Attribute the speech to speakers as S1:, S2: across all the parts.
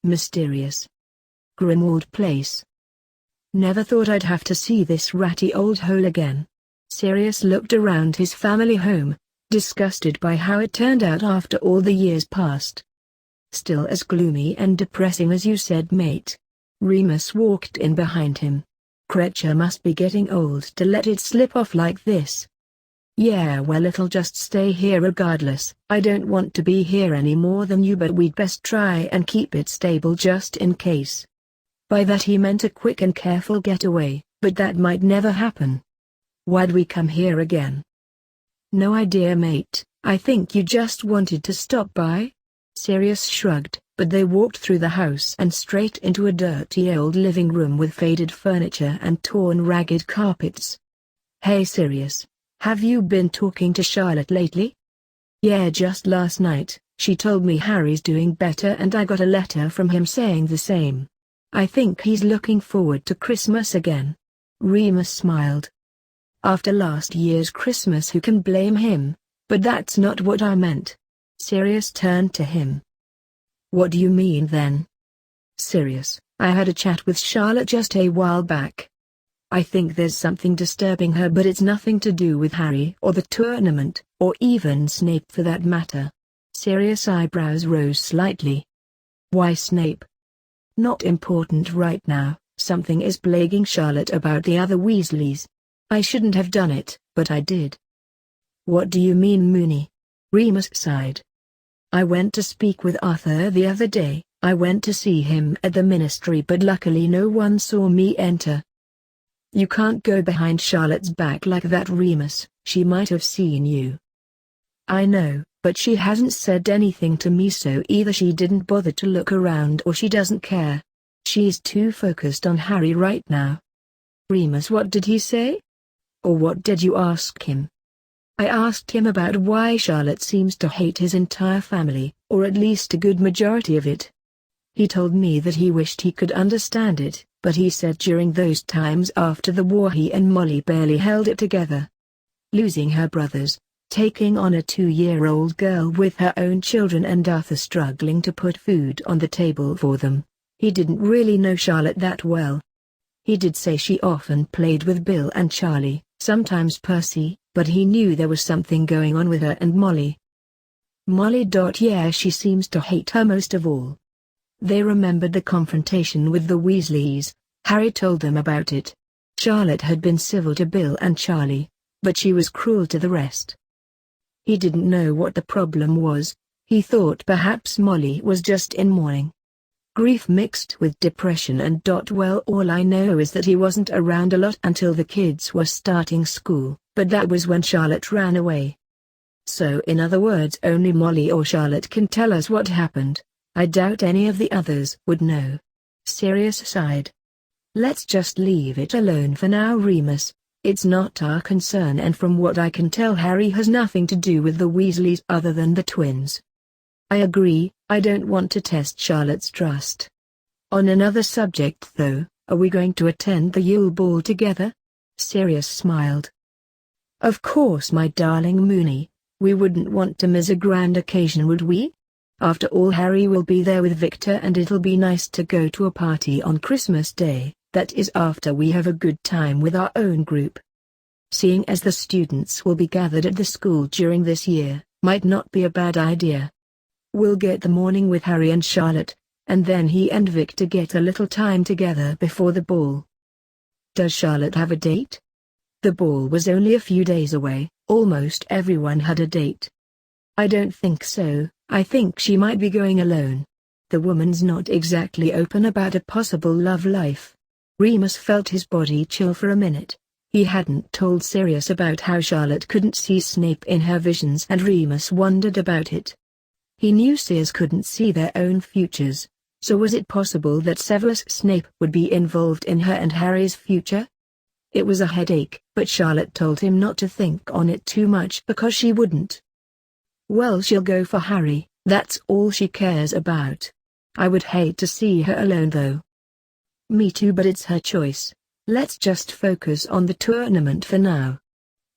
S1: Mysterious. Grim old place. Never thought I'd have to see this ratty old hole again. Sirius looked around his family home, disgusted by how it turned out after all the years past. Still as gloomy and depressing as you said, mate. Remus walked in behind him. Creature must be getting old to let it slip off like this. Yeah, well, it'll just stay here regardless. I don't want to be here any more than you, but we'd best try and keep it stable just in case. By that he meant a quick and careful getaway, but that might never happen. Why'd we come here again? No idea, mate. I think you just wanted to stop by. Sirius shrugged, but they walked through the house and straight into a dirty old living room with faded furniture and torn ragged carpets. Hey Sirius. Have you been talking to Charlotte lately? Yeah, just last night. She told me Harry's doing better and I got a letter from him saying the same. I think he's looking forward to Christmas again. Remus smiled. After last year's Christmas, who can blame him? But that's not what I meant. Sirius turned to him. What do you mean then? Sirius, I had a chat with Charlotte just a while back. I think there's something disturbing her, but it's nothing to do with Harry or the tournament, or even Snape for that matter. Sirius' eyebrows rose slightly. Why Snape? Not important right now. Something is plaguing Charlotte about the other Weasleys. I shouldn't have done it, but I did. What do you mean, Moony? Remus sighed. I went to speak with Arthur the other day. I went to see him at the ministry, but luckily no one saw me enter. You can't go behind Charlotte's back like that, Remus. She might have seen you. I know, but she hasn't said anything to me, so either she didn't bother to look around or she doesn't care. She's too focused on Harry right now. Remus, what did he say? Or what did you ask him? I asked him about why Charlotte seems to hate his entire family, or at least a good majority of it. He told me that he wished he could understand it, but he said during those times after the war he and Molly barely held it together. Losing her brothers, taking on a 2-year-old girl with her own children, and Arthur struggling to put food on the table for them. He didn't really know Charlotte that well. He did say she often played with Bill and Charlie, sometimes Percy, but he knew there was something going on with her and Molly. Molly. Yeah, she seems to hate her most of all. They remembered the confrontation with the Weasleys. Harry told them about it. Charlotte had been civil to Bill and Charlie, but she was cruel to the rest. He didn't know what the problem was. He thought perhaps Molly was just in mourning. Grief mixed with depression and well, all I know is that he wasn't around a lot until the kids were starting school, but that was when Charlotte ran away. So in other words, only Molly or Charlotte can tell us what happened. I doubt any of the others would know. Sirius sighed. Let's just leave it alone for now, Remus. It's not our concern, and from what I can tell Harry has nothing to do with the Weasleys other than the twins. I agree. I don't want to test Charlotte's trust. On another subject though, are we going to attend the Yule Ball together? Sirius smiled. Of course, my darling Moony. We wouldn't want to miss a grand occasion, would we? After all, Harry will be there with Victor, and it'll be nice to go to a party on Christmas Day, that is after we have a good time with our own group. Seeing as the students will be gathered at the school during this year, might not be a bad idea. We'll get the morning with Harry and Charlotte, and then he and Victor get a little time together before the ball. Does Charlotte have a date? The ball was only a few days away. Almost everyone had a date. I don't think so. I think she might be going alone. The woman's not exactly open about a possible love life. Remus felt his body chill for a minute. He hadn't told Sirius about how Charlotte couldn't see Snape in her visions, and Remus wondered about it. He knew Sirius couldn't see their own futures, so was it possible that Severus Snape would be involved in her and Harry's future? It was a headache, but Charlotte told him not to think on it too much because she wouldn't. Well, she'll go for Harry, that's all she cares about. I would hate to see her alone though. Me too, but it's her choice. Let's just focus on the tournament for now.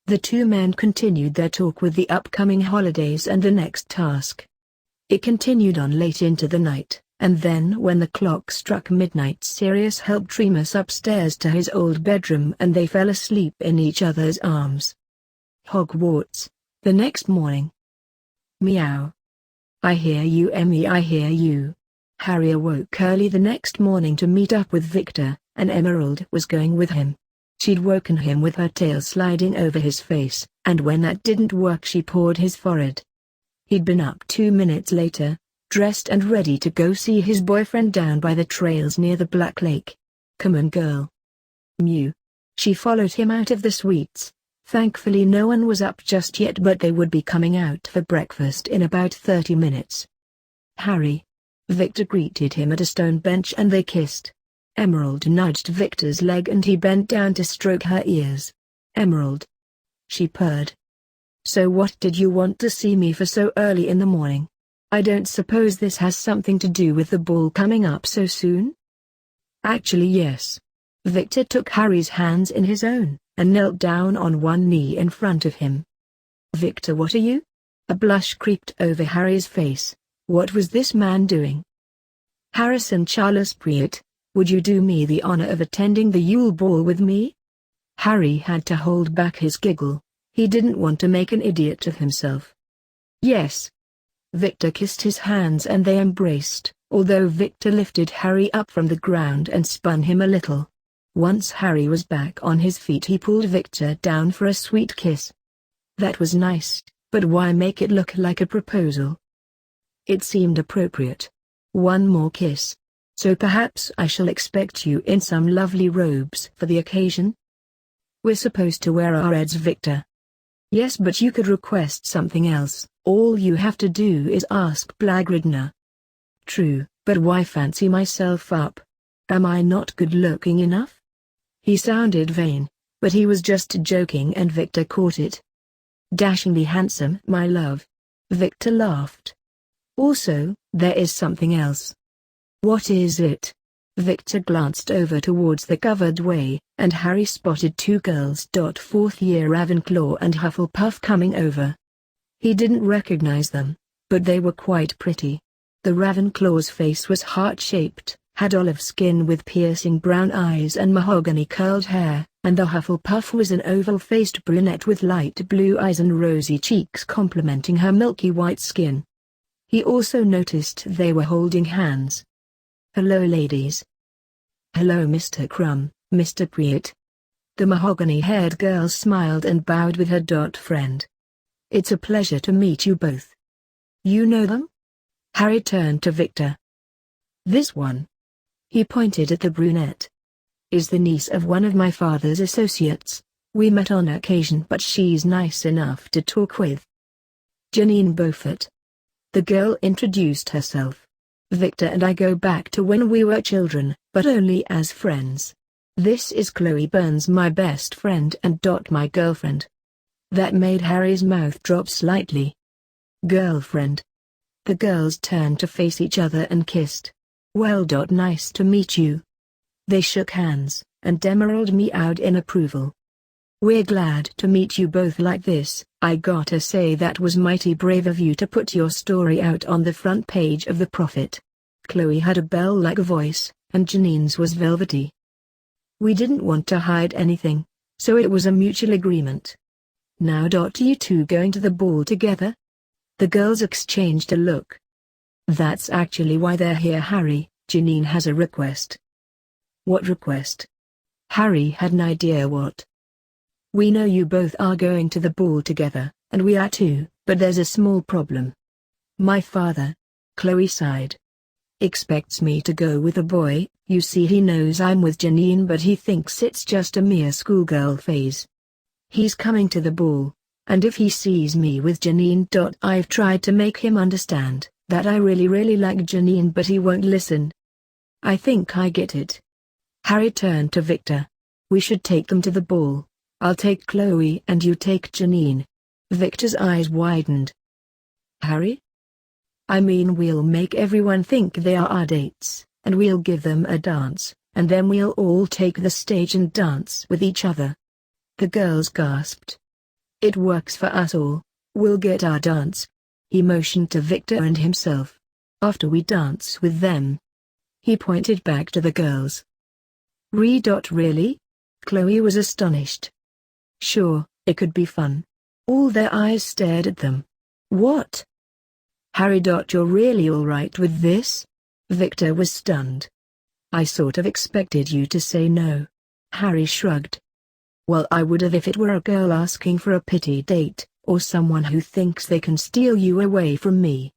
S1: The two men continued their talk with the upcoming holidays and the next task. It continued on late into the night, and then when the clock struck midnight, Sirius helped Remus upstairs to his old bedroom and they fell asleep in each other's arms. Hogwarts, the next morning. Meow. I hear you, Emmy, I hear you. Harry awoke early the next morning to meet up with Victor, and Emerald was going with him. She'd woken him with her tail sliding over his face, and when that didn't work she pawed his forehead. He'd been up 2 minutes later, dressed and ready to go see his boyfriend down by the trails near the Black Lake. Come on, girl. Mew. She followed him out of the suites. Thankfully no one was up just yet, but they would be coming out for breakfast in about 30 minutes. Harry. Victor greeted him at a stone bench and they kissed. Emerald nudged Victor's leg and he bent down to stroke her ears. Emerald. She purred. So what did you want to see me for so early in the morning? I don't suppose this has something to do with the ball coming up so soon? Actually yes. Victor took Harry's hands in his own, and knelt down on one knee in front of him. Victor, what are you? A blush creeped over Harry's face. What was this man doing? Harrison Charles Pruitt, would you do me the honor of attending the Yule Ball with me? Harry had to hold back his giggle. He didn't want to make an idiot of himself. Yes. Victor kissed his hands and they embraced, although Victor lifted Harry up from the ground and spun him a little. Once Harry was back on his feet he pulled Victor down for a sweet kiss. That was nice, but why make it look like a proposal? It seemed appropriate. One more kiss. So perhaps I shall expect you in some lovely robes for the occasion? We're supposed to wear our reds, Victor. Yes, but you could request something else. All you have to do is ask Blagridner. True, but why fancy myself up? Am I not good-looking enough? He sounded vain, but he was just joking and Victor caught it. Dashingly handsome, my love. Victor laughed. Also, there is something else. What is it? Victor glanced over towards the covered way, and Harry spotted two girls. Fourth-year Ravenclaw and Hufflepuff coming over. He didn't recognize them, but they were quite pretty. The Ravenclaw's face was heart-shaped, had olive skin with piercing brown eyes and mahogany curled hair, and the Hufflepuff was an oval-faced brunette with light blue eyes and rosy cheeks complementing her milky white skin. He also noticed they were holding hands. Hello, ladies. Hello, Mr. Crumb, Mr. Pruitt. The mahogany-haired girl smiled and bowed with her friend. It's a pleasure to meet you both. You know them? Harry turned to Victor. This one. He pointed at the brunette. Is the niece of one of my father's associates. We met on occasion, but she's nice enough to talk with. Janine Beaufort. The girl introduced herself. Victor and I go back to when we were children, but only as friends. This is Chloe Burns, my best friend and my girlfriend. That made Harry's mouth drop slightly. Girlfriend. The girls turned to face each other and kissed. Well, nice to meet you. They shook hands, and Emerald meowed in approval. We're glad to meet you both like this. I gotta say that was mighty brave of you to put your story out on the front page of the Prophet. Chloe had a bell-like voice, and Janine's was velvety. We didn't want to hide anything, so it was a mutual agreement. Now you two going to the ball together? The girls exchanged a look. That's actually why they're here, Harry. Janine has a request. What request? Harry had an idea what. We know you both are going to the ball together, and we are too, but there's a small problem. My father, Chloe sighed, expects me to go with a boy. You see, he knows I'm with Janine, but he thinks it's just a mere schoolgirl phase. He's coming to the ball, and if he sees me with Janine. I've tried to make him understand that I really like Janine, but he won't listen. I think I get it. Harry turned to Victor. We should take them to the ball. I'll take Chloe and you take Janine. Victor's eyes widened. Harry? I mean, we'll make everyone think they are our dates, and we'll give them a dance, and then we'll all take the stage and dance with each other." The girls gasped. "It works for us all. We'll get our dance." He motioned to Victor and himself. "After we dance with them." He pointed back to the girls. Really?" Chloe was astonished. "Sure, it could be fun." All their eyes stared at them. "What? Harry? You're really alright with this?" Victor was stunned. "I sort of expected you to say no." Harry shrugged. "Well, I would have if it were a girl asking for a pity date, or someone who thinks they can steal you away from me.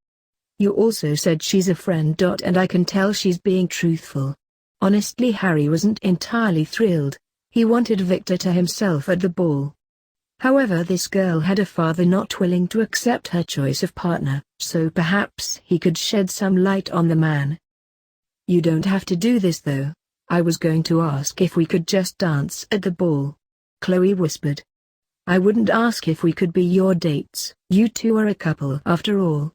S1: You also said she's a friend. And I can tell she's being truthful." Honestly, Harry wasn't entirely thrilled. He wanted Victor to himself at the ball. However, this girl had a father not willing to accept her choice of partner, so perhaps he could shed some light on the man. "You don't have to do this though. I was going to ask if we could just dance at the ball," Chloe whispered. "I wouldn't ask if we could be your dates. You two are a couple after all."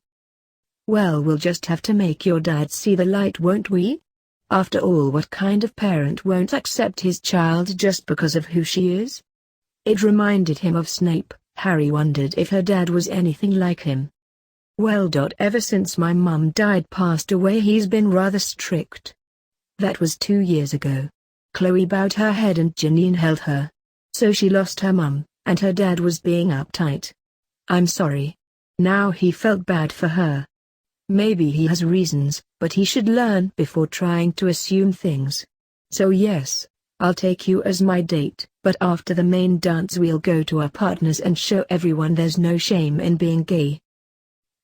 S1: "Well, we'll just have to make your dad see the light, won't we? After all, what kind of parent won't accept his child just because of who she is?" It reminded him of Snape. Harry wondered if her dad was anything like him. "Well, ever since my mum passed away, he's been rather strict." "That was 2 years ago." Chloe bowed her head and Janine held her. "So she lost her mum, and her dad was being uptight." "I'm sorry." Now he felt bad for her. Maybe he has reasons, but he should learn before trying to assume things. "So yes, I'll take you as my date, but after the main dance we'll go to our partners and show everyone there's no shame in being gay."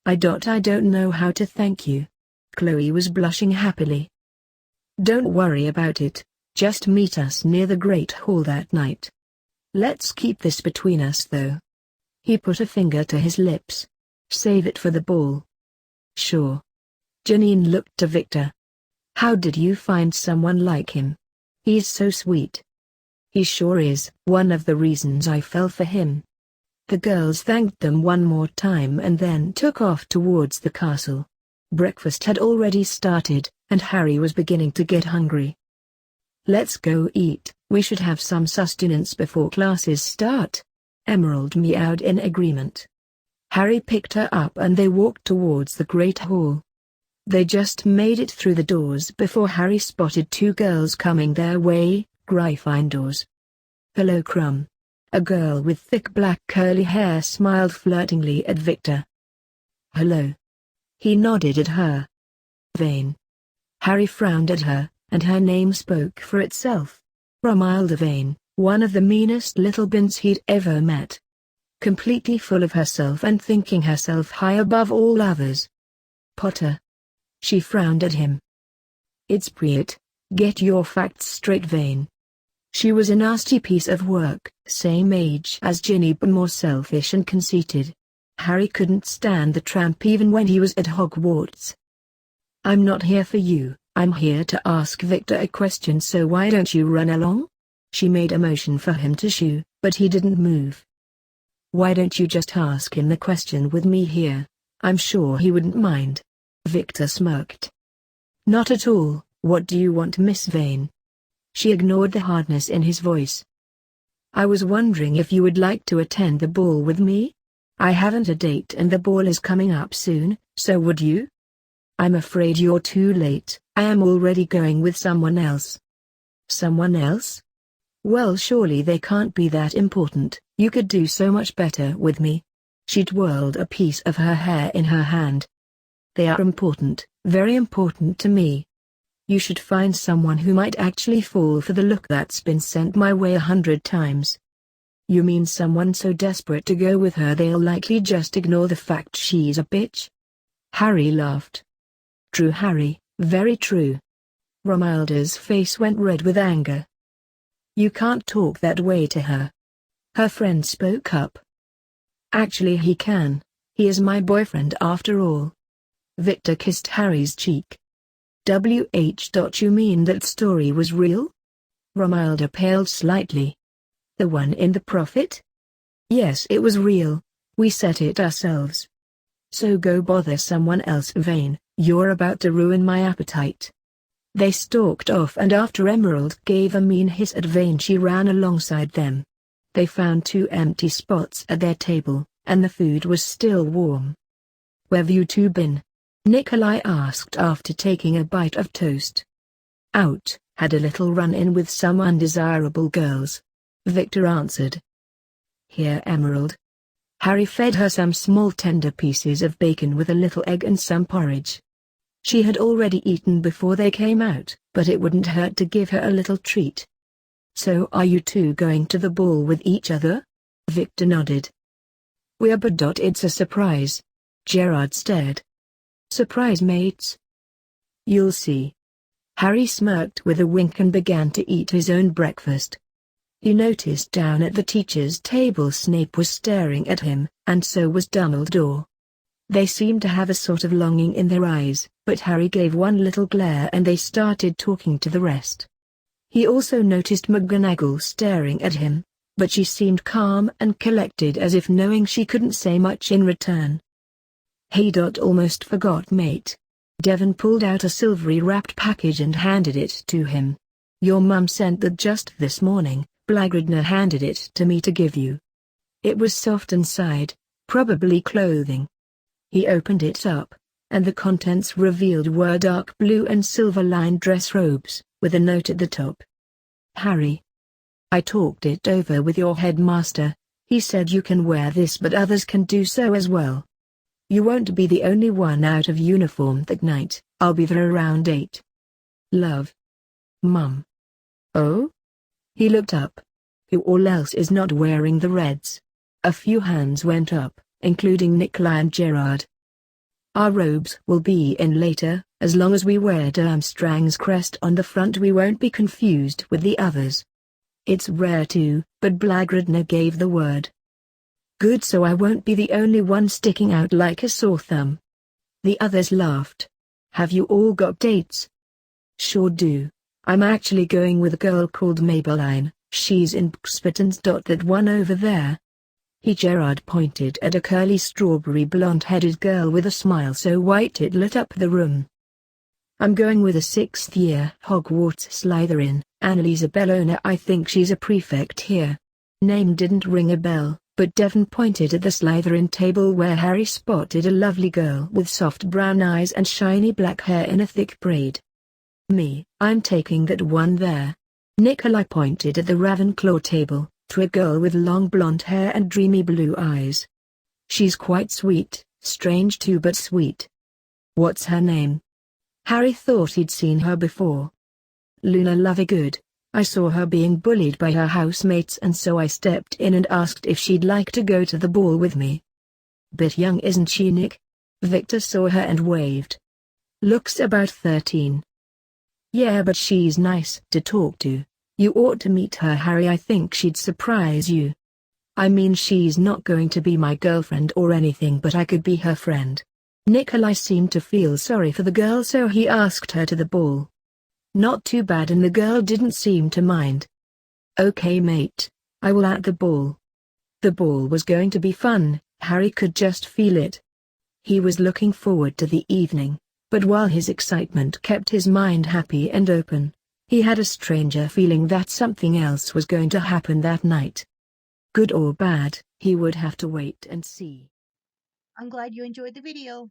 S1: I don't know how to thank you." Chloe was blushing happily. "Don't worry about it, just meet us near the Great Hall that night. Let's keep this between us though." He put a finger to his lips. "Save it for the ball." "Sure." Janine looked to Victor. "How did you find someone like him? He's so sweet." "He sure is. One of the reasons I fell for him." The girls thanked them one more time and then took off towards the castle. Breakfast had already started, and Harry was beginning to get hungry. "Let's go eat. We should have some sustenance before classes start." Emerald meowed in agreement. Harry picked her up and they walked towards the Great Hall. They just made it through the doors before Harry spotted 2 girls coming their way, Gryffindors. "Hello, Crumb." A girl with thick black curly hair smiled flirtingly at Victor. "Hello." He nodded at her. "Vane." Harry frowned at her, and her name spoke for itself. Romilda Vane, one of the meanest little bins he'd ever met. Completely full of herself and thinking herself high above all others. "Potter." She frowned at him. "It's Priet. Get your facts straight, Vane." She was a nasty piece of work, same age as Ginny but more selfish and conceited. Harry couldn't stand the tramp even when he was at Hogwarts. "I'm not here for you, I'm here to ask Victor a question, so why don't you run along?" She made a motion for him to shoo, but he didn't move. "Why don't you just ask him the question with me here? I'm sure he wouldn't mind." Victor smirked. "Not at all. What do you want, Miss Vane?" She ignored the hardness in his voice. "I was wondering if you would like to attend the ball with me? I haven't a date and the ball is coming up soon, so would you?" "I'm afraid you're too late. I am already going with someone else." "Someone else? Well, surely they can't be that important. You could do so much better with me." She twirled a piece of her hair in her hand. "They are important, very important to me. You should find someone who might actually fall for the look that's been sent my way 100 times. You mean someone so desperate to go with her they'll likely just ignore the fact she's a bitch?" Harry laughed. "True, Harry, very true." Romilda's face went red with anger. "You can't talk that way to her." Her friend spoke up. "Actually he can. He is my boyfriend after all." Victor kissed Harry's cheek. You mean that story was real?" Romilda paled slightly. "The one in the Prophet?" "Yes, it was real. We set it ourselves." "So go bother someone else, Vane. You're about to ruin my appetite." They stalked off, and after Emerald gave a mean hiss at Vane, she ran alongside them. They found 2 empty spots at their table, and the food was still warm. "Where've you two been?" Nikolai asked after taking a bite of toast. "Out, had a little run-in with some undesirable girls," Victor answered. "Here, Emerald." Harry fed her some small tender pieces of bacon with a little egg and some porridge. She had already eaten before they came out, but it wouldn't hurt to give her a little treat. "So are you two going to the ball with each other?" Victor nodded. "We are, but it's a surprise." Gerard stared. "Surprise, mates?" "You'll see." Harry smirked with a wink and began to eat his own breakfast. He noticed down at the teacher's table Snape was staring at him, and so was Dumbledore. They seemed to have a sort of longing in their eyes, but Harry gave one little glare and they started talking to the rest. He also noticed McGonagall staring at him, but she seemed calm and collected, as if knowing she couldn't say much in return. "Hey, almost forgot, mate." Devon pulled out a silvery wrapped package and handed it to him. "Your mum sent that just this morning. Blagridner handed it to me to give you." It was soft inside, probably clothing. He opened it up, and the contents revealed were dark blue and silver-lined dress robes, with a note at the top. "Harry, I talked it over with your headmaster. He said you can wear this, but others can do so as well. You won't be the only one out of uniform that night. I'll be there around 8. Love. Mum." "Oh?" He looked up. "Who all else is not wearing the reds?" A few hands went up, including Nikolai and Gerard. "Our robes will be in later. As long as we wear Durmstrang's crest on the front, we won't be confused with the others." "It's rare too, but Blagridner gave the word." "Good, so I won't be the only one sticking out like a sore thumb." The others laughed. "Have you all got dates?" "Sure do. I'm actually going with a girl called Maybelline. She's in Buxbaton's. That one over there." Gerard pointed at a curly strawberry blonde-headed girl with a smile so white it lit up the room. "I'm going with a 6th-year Hogwarts Slytherin, Annalisa Bellona. I think she's a prefect here." Name didn't ring a bell, but Devon pointed at the Slytherin table where Harry spotted a lovely girl with soft brown eyes and shiny black hair in a thick braid. "Me, I'm taking that one there." Nikolai pointed at the Ravenclaw table, to a girl with long blonde hair and dreamy blue eyes. "She's quite sweet, strange too, but sweet." "What's her name?" Harry thought he'd seen her before. "Luna Lovegood. I saw her being bullied by her housemates, and so I stepped in and asked if she'd like to go to the ball with me." "Bit young, isn't she, Nick?" Victor saw her and waved. "Looks about 13. "Yeah, but she's nice to talk to. You ought to meet her, Harry. I think she'd surprise you." "I mean, she's not going to be my girlfriend or anything, but I could be her friend." Nikolai seemed to feel sorry for the girl, so he asked her to the ball. Not too bad, and the girl didn't seem to mind. "Okay, mate, I will at the ball." The ball was going to be fun, Harry could just feel it. He was looking forward to the evening, but while his excitement kept his mind happy and open, he had a stranger feeling that something else was going to happen that night. Good or bad, he would have to wait and see.
S2: I'm glad you enjoyed the video.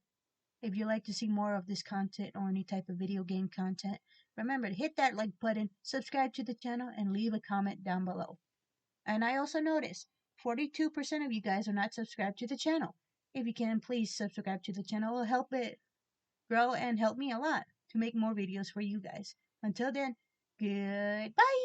S2: If you'd like to see more of this content or any type of video game content, remember to hit that like button, subscribe to the channel, and leave a comment down below. And I also noticed 42% of you guys are not subscribed to the channel. If you can, please subscribe to the channel. It will help it grow and help me a lot to make more videos for you guys. Until then, goodbye!